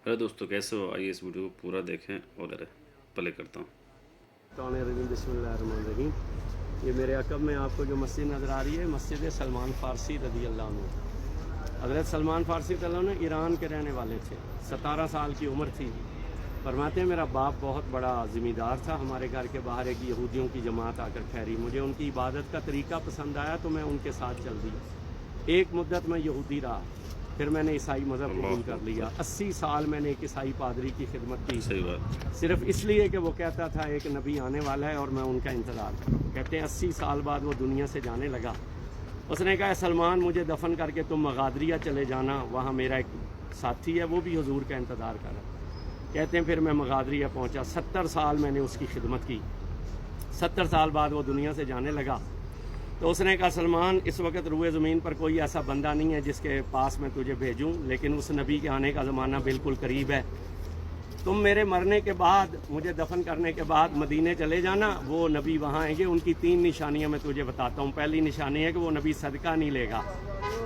Hello दोस्तों, कैसे हो? आइए इस वीडियो को पूरा देखें और प्ले करता हूँ। बिस्मिल्लाहिर्रहमानिर्रहीम। ये मेरे अकब में आपको जो मस्जिद नज़र आ रही है, मस्जिद सलमान फ़ारसी रज़ी अल्लाह अन्हु। हज़रत सलमान फ़ारसी रज़ी अल्लाह अन्हु ईरान के रहने वाले थे। 17 साल की उम्र थी। फरमाते हैं मेरा बाप बहुत बड़ा ज़िम्मेदार था। हमारे घर के बाहर एक यहूदियों की जमात आकर ठहरी। मुझे उनकी इबादत का तरीका पसंद आया तो मैं उनके साथ चल दिया। एक मुद्दत मैं यहूदी रहा, फिर मैंने ईसाई मज़हब कबूल कर लिया। 80 साल मैंने एक ईसाई पादरी की खिदमत की, सही बात। सिर्फ इसलिए कि वो कहता था एक नबी आने वाला है और मैं उनका इंतज़ार करूँ। कहते हैं 80 साल बाद वो दुनिया से जाने लगा। उसने कहा सलमान मुझे दफन करके तुम मगादरिया चले जाना, वहाँ मेरा एक साथी है वो भी हुजूर का इंतज़ार कर रहा है। कहते हैं फिर मैं मगादरिया पहुँचा। 70 साल मैंने उसकी खिदमत की। 70 साल बाद वो दुनिया से जाने लगा तो उसने कहा सलमान इस वक्त रुए ज़मीन पर कोई ऐसा बंदा नहीं है जिसके पास मैं तुझे भेजूं, लेकिन उस नबी के आने का ज़माना बिल्कुल करीब है। तुम मेरे मरने के बाद, मुझे दफन करने के बाद मदीने चले जाना, वो नबी वहाँ आएंगे। उनकी 3 निशानियाँ मैं तुझे बताता हूँ। पहली निशानी है कि वो नबी सदका नहीं लेगा,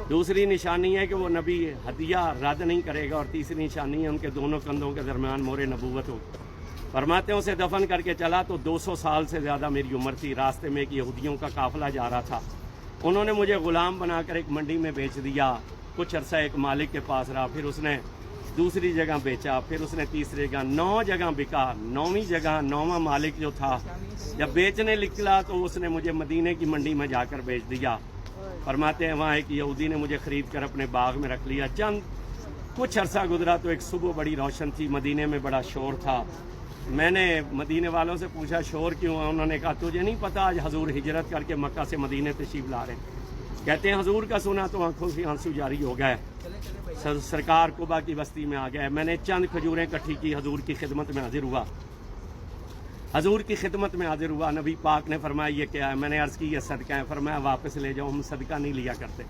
दूसरी निशानी है कि वो नबी हदिया रद्द नहीं करेगा, और तीसरी निशानी है उनके दोनों कंधों के दरमियान मोहर नबूवत हो। फरमाते हैं उसे दफन करके चला तो 200 साल से ज़्यादा मेरी उम्र थी। रास्ते में एक यहूदियों का काफ़िला जा रहा था। उन्होंने मुझे ग़ुलाम बनाकर एक मंडी में बेच दिया। कुछ अरसा एक मालिक के पास रहा, फिर उसने दूसरी जगह बेचा, फिर उसने तीसरी जगह, 9 जगह बिका। 9वीं जगह 9वां मालिक जो था जब बेचने निकला तो उसने मुझे मदीने की मंडी में जाकर बेच दिया। फरमाते हैं वहाँ एक यहूदी ने मुझे ख़रीद कर अपने बाग में रख लिया। कुछ अरसा गुजरा तो एक सुबह बड़ी रोशन थी, मदीने में बड़ा शोर था। मैंने मदीने वालों से पूछा शोर क्यों है? उन्होंने कहा तुझे नहीं पता आज हजूर हिजरत करके मक्का से मदीने तशरीफ ला रहे हैं। कहते हैं हजूर का सुना तो आंखों से आंसू जारी हो गए। सरकार कुबा की बस्ती में आ गए। मैंने चंद खजूरें इकट्ठी की, हजूर की खिदमत में हाजिर हुआ। हजूर की खिदमत में हाजिर हुआ। नबी पाक ने फरमाया ये क्या है? मैंने अर्ज़ की ये सदका है। फरमाया वापस ले जाओ, हम सदका नहीं लिया करते।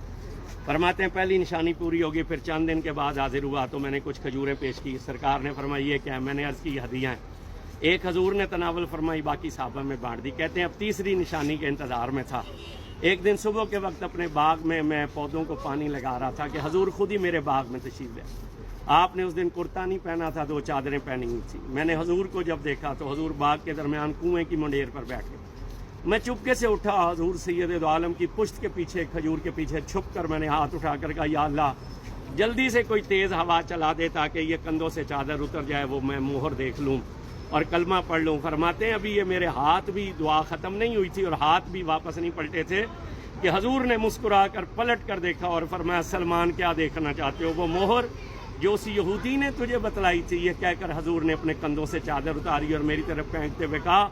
फरमाते हैं पहली निशानी पूरी होगी। फिर चंद दिन के बाद हाजिर हुआ तो मैंने कुछ खजूरें पेश की। सरकार ने फरमाया ये क्या है? मैंने अर्ज़ की हदिया है। एक हजूर ने तनावल फरमाई, बाकी साहबा में बांट दी। कहते हैं अब तीसरी निशानी के इंतज़ार में था। एक दिन सुबह के वक्त अपने बाग में मैं पौधों को पानी लगा रहा था कि हजूर खुद ही मेरे बाग में तशरीफ ले। आपने उस दिन कुर्ता नहीं पहना था, 2 चादरें पहनी हुई थी। मैंने हजूर को जब देखा तो हजूर बाग के दरमियान कुएं की मुंडेर पर बैठे। मैं चुपके से उठा, हजूर सैयद आलम की पुश्त के पीछे खजूर के पीछे छुप कर मैंने हाथ उठा कर कहा या अल्लाह जल्दी से कोई तेज़ हवा चला दे ताकि ये कंधों से चादर उतर जाए, वो मैं मोहर देख लूँ और कलमा पढ़ लूँ। फरमाते हैं अभी ये मेरे हाथ भी, दुआ ख़त्म नहीं हुई थी और हाथ भी वापस नहीं पलटे थे कि हजूर ने मुस्कुरा कर पलट कर देखा और फरमाया सलमान क्या देखना चाहते हो? वो मोहर जो उस यहूदी ने तुझे बतलाई थी। ये कहकर हजूर ने अपने कंधों से चादर उतारी और मेरी तरफ फेंकते हुए कहा